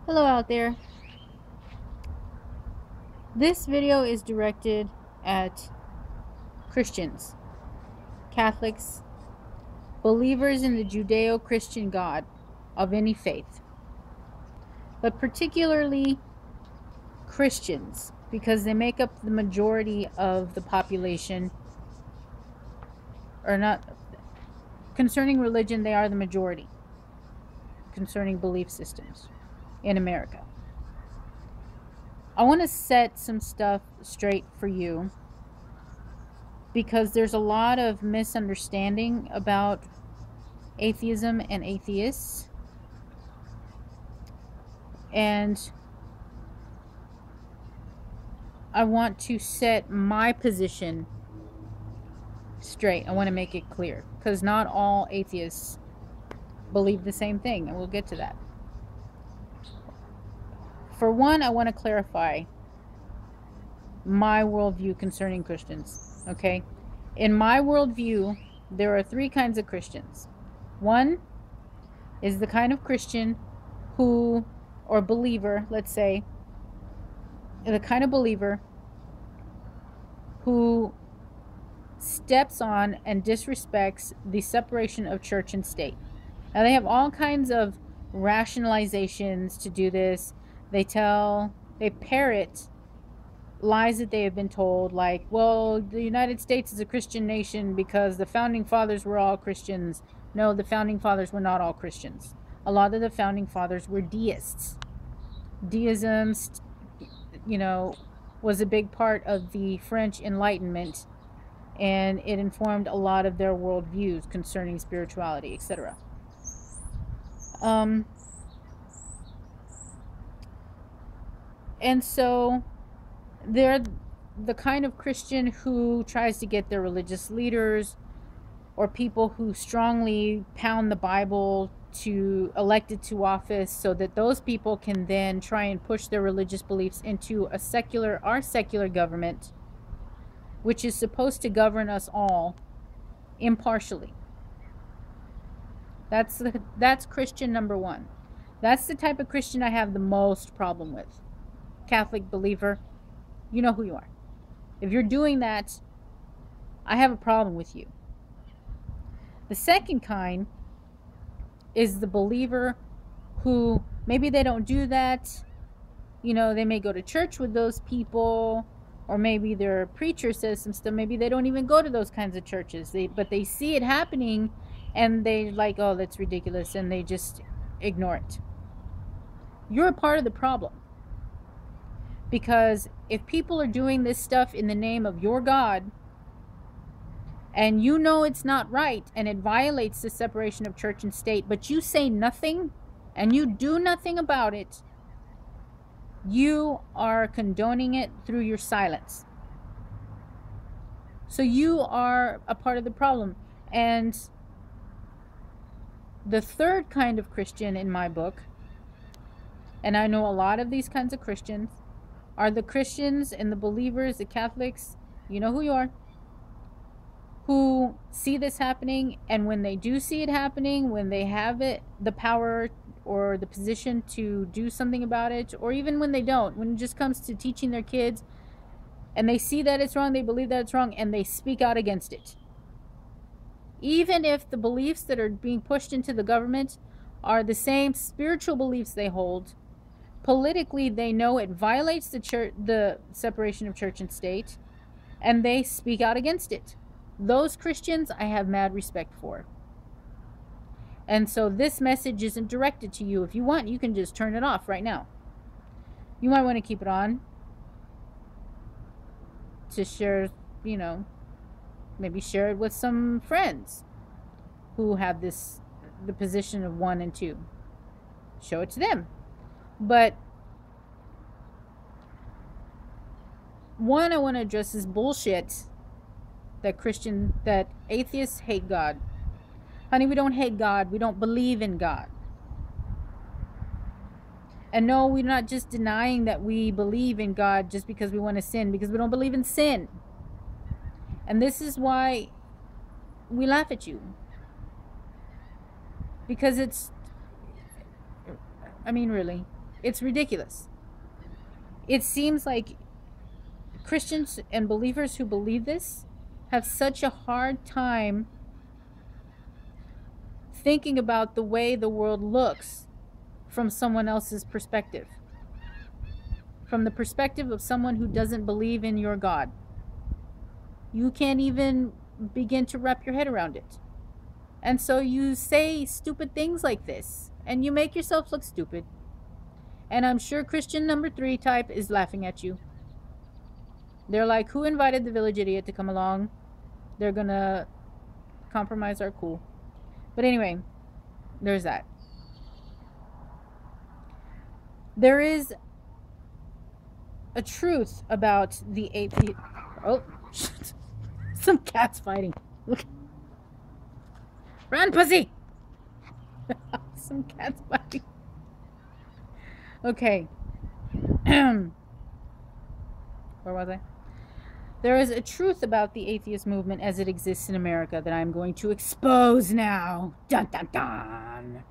Hello out there. This video is directed at Christians, Catholics, believers in the Judeo-Christian God of any faith, but particularly Christians because they make up the majority of the population, or not. Concerning religion, they are the majority concerning belief systems in America. I want to set some stuff straight for you because there's a lot of misunderstanding about atheism and atheists, and I want to set my position straight. I want to make it clear because not all atheists believe the same thing, and we'll get to that. For one, I want to clarify my worldview concerning Christians. Okay, in my worldview, there are three kinds of Christians. One is the kind of Christian who, or believer, let's say, the kind of believer who steps on and disrespects the separation of church and state. Now, they have all kinds of rationalizations to do this. They parrot lies that they have been told, like, well, the United States is a Christian nation because the founding fathers were all Christians. No, the founding fathers were not all Christians. A lot of the founding fathers were deists. Deism, was a big part of the French Enlightenment, and it informed a lot of their worldviews concerning spirituality, etc. And so they're the kind of Christian who tries to get their religious leaders or people who strongly pound the Bible to elected to office so that those people can then try and push their religious beliefs into our secular government, which is supposed to govern us all impartially. That's Christian number one. That's the type of Christian I have the most problem with. Catholic believer, you know who you are. If you're doing that, I have a problem with you. The second kind is the believer who maybe they don't do that. They may go to church with those people, or maybe their preacher says some stuff. Maybe they don't even go to those kinds of churches. But they see it happening and they like, oh, that's ridiculous, and they just ignore it. You're a part of the problem. Because if people are doing this stuff in the name of your God, and you know it's not right, and it violates the separation of church and state, but you say nothing, and you do nothing about it, you are condoning it through your silence. So you are a part of the problem. And the third kind of Christian in my book, and I know a lot of these kinds of Christians, are the Christians and the believers, the Catholics, you know who you are, who see this happening, and when they do see it happening, when they have the power or the position to do something about it, or even when they don't, when it just comes to teaching their kids, and they see that it's wrong, they believe that it's wrong, and they speak out against it. Even if the beliefs that are being pushed into the government are the same spiritual beliefs they hold, politically they know it violates the separation of church and state, and they speak out against it. Those Christians I have mad respect for. And so this message isn't directed to you. If you want, you can just turn it off right now. You might want to keep it on to share, maybe share it with some friends who have the position of 1 and 2. Show it to them. But one, I want to address this bullshit that atheists hate God. Honey, we don't hate God. We don't believe in God. And no, we're not just denying that we believe in God just because we want to sin, because we don't believe in sin. And this is why we laugh at you. Because really, It's ridiculous. It seems like Christians and believers who believe this have such a hard time thinking about the way the world looks from someone else's perspective. From the perspective of someone who doesn't believe in your God. You can't even begin to wrap your head around it. And so you say stupid things like this, and you make yourself look stupid. And I'm sure Christian number 3 type is laughing at you. They're like, who invited the village idiot to come along? They're gonna compromise our cool. But anyway, there's that. There is a truth about the atheist. Oh, shit. Some cats fighting. Look. Run, pussy! Some cats fighting. Okay. Where was I? There is a truth about the atheist movement as it exists in America that I'm going to expose now. Dun dun dun!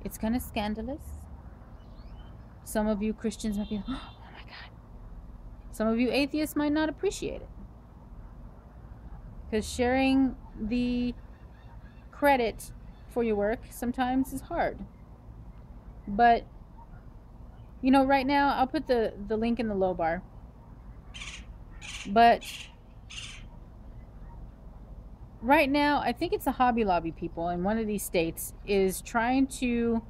It's kind of scandalous. Some of you Christians might be, oh my God. Some of you atheists might not appreciate it. Because sharing the credit for your work sometimes is hard. But, you know, right now, I'll put the link in the low bar. But right now, I think it's the Hobby Lobby people in one of these states is trying to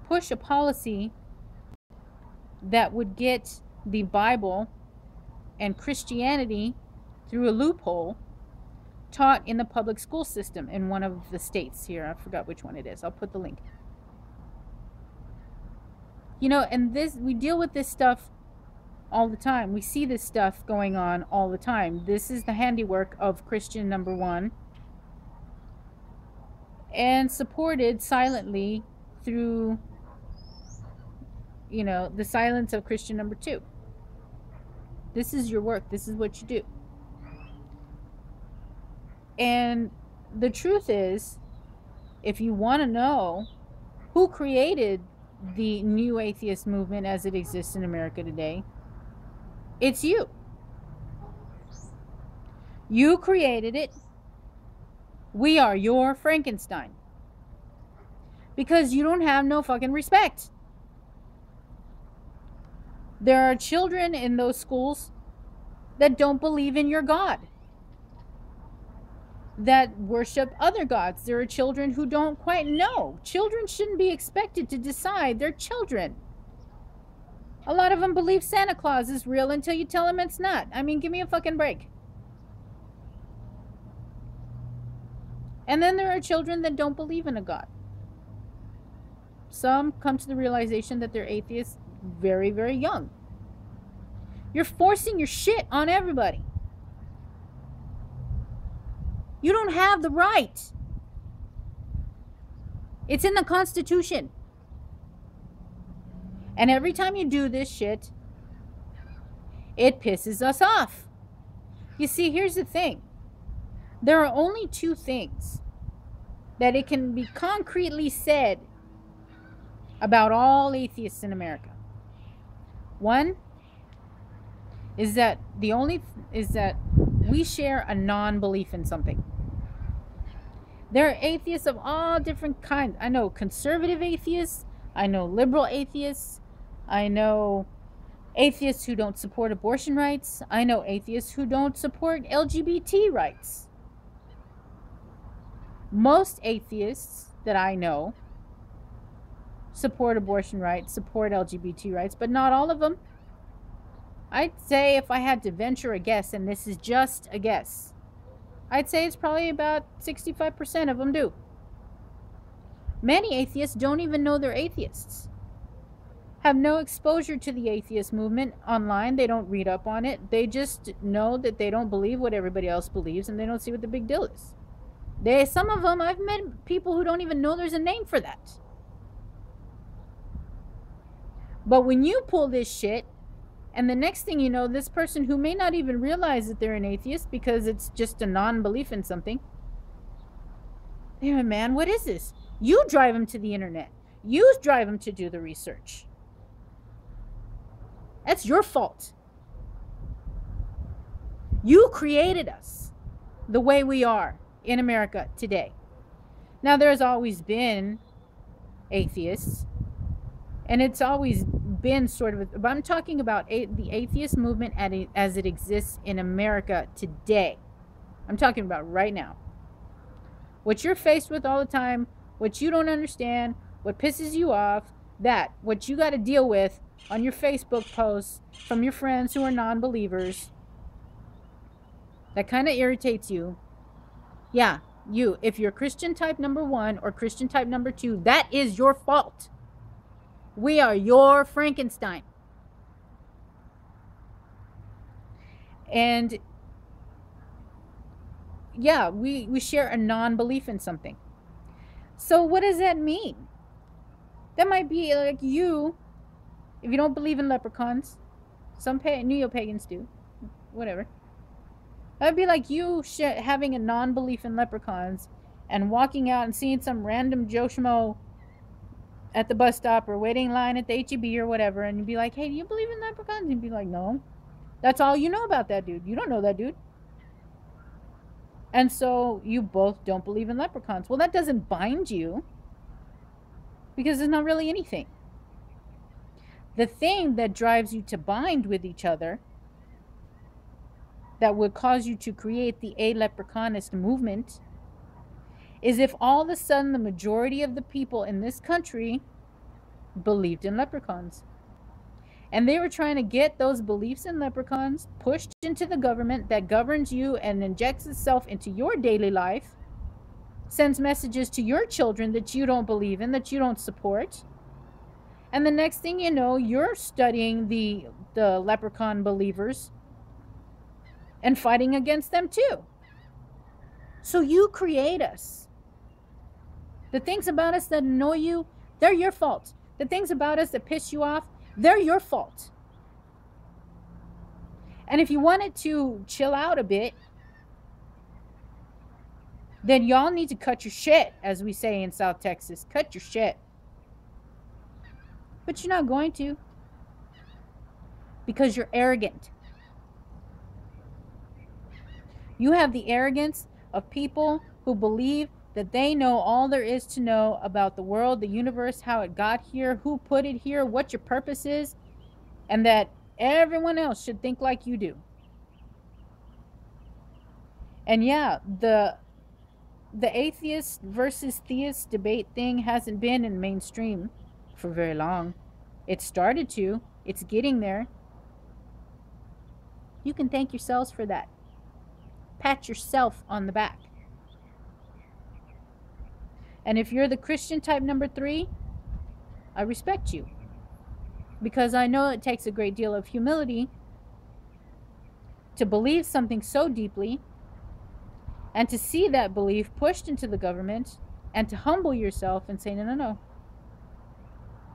push a policy that would get the Bible and Christianity through a loophole taught in the public school system in one of the states here. I forgot which one it is. I'll put the link. You know, and this, we deal with this stuff all the time. We see this stuff going on all the time. This is the handiwork of Christian number 1 and supported silently through, you know, the silence of Christian number 2. This is your work. This is what you do. And the truth is, if you want to know who created the new atheist movement as it exists in America today, it's you. You created it. We are your Frankenstein. Because you don't have no fucking respect. There are children in those schools that don't believe in your God, that worship other gods. There are children who don't quite know. Children shouldn't be expected to decide. They're children. A lot of them believe Santa Claus is real until you tell them it's not. I mean, give me a fucking break. And then there are children that don't believe in a God. Some come to the realization that they're atheists very, very young. You're forcing your shit on everybody. You don't have the right. It's in the Constitution. And every time you do this shit, it pisses us off. You see, here's the thing. There are only 2 things that it can be concretely said about all atheists in America. One is that we share a non-belief in something. There are atheists of all different kinds. I know conservative atheists. I know liberal atheists. I know atheists who don't support abortion rights. I know atheists who don't support LGBT rights. Most atheists that I know support abortion rights, support LGBT rights, but not all of them. I'd say if I had to venture a guess, and this is just a guess, I'd say it's probably about 65% of them do. Many atheists don't even know they're atheists. Have no exposure to the atheist movement online. They don't read up on it. They just know that they don't believe what everybody else believes, and they don't see what the big deal is. Some of them, I've met people who don't even know there's a name for that. But when you pull this shit, and the next thing you know, this person who may not even realize that they're an atheist because it's just a non-belief in something. Damn, man, what is this? You drive them to the internet. You drive them to do the research. That's your fault. You created us the way we are in America today. Now, there's always been atheists, and it's always been sort of, but I'm talking about the atheist movement as it exists in America today. I'm talking about right now. What you're faced with all the time, what you don't understand, what pisses you off, what you got to deal with on your Facebook posts from your friends who are non-believers, that kind of irritates you. Yeah, if you're Christian type number 1 or Christian type number 2, that is your fault. We are your Frankenstein. And yeah, we share a non-belief in something. So what does that mean? That might be like you, if you don't believe in leprechauns, some neo-pagans do, whatever. That'd be like you having a non-belief in leprechauns and walking out and seeing some random Joe Schmo at the bus stop or waiting in line at the H-E-B or whatever, and you'd be like, hey, do you believe in leprechauns? And you'd be like, no. That's all you know about that dude. You don't know that dude. And so you both don't believe in leprechauns. Well, that doesn't bind you because there's not really anything. The thing that drives you to bind with each other, that would cause you to create the a-leprechaunist movement, is if all of a sudden the majority of the people in this country believed in leprechauns. And they were trying to get those beliefs in leprechauns pushed into the government that governs you and injects itself into your daily life, sends messages to your children that you don't believe in, that you don't support. And the next thing you know, you're studying the leprechaun believers and fighting against them too. So you create us. The things about us that annoy you, they're your fault. The things about us that piss you off, they're your fault. And if you wanted to chill out a bit, then y'all need to cut your shit, as we say in South Texas. Cut your shit. But you're not going to, because you're arrogant. You have the arrogance of people who believe that they know all there is to know about the world, the universe, how it got here, who put it here, what your purpose is, and that everyone else should think like you do. And yeah, the atheist versus theist debate thing hasn't been in mainstream for very long. It started to. It's getting there. You can thank yourselves for that. Pat yourself on the back. And if you're the Christian type number 3, I respect you. Because I know it takes a great deal of humility to believe something so deeply and to see that belief pushed into the government and to humble yourself and say, no, no, no.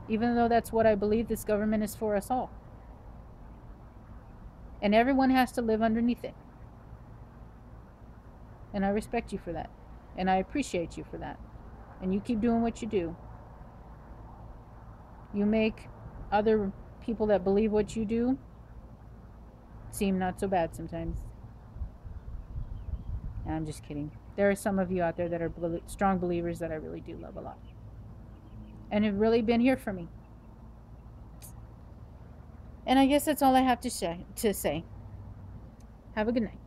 Even though that's what I believe, this government is for us all. And everyone has to live underneath it. And I respect you for that. And I appreciate you for that. And you keep doing what you do. You make other people that believe what you do seem not so bad sometimes. And I'm just kidding. There are some of you out there that are strong believers that I really do love a lot. And have really been here for me. And I guess that's all I have to say. Have a good night.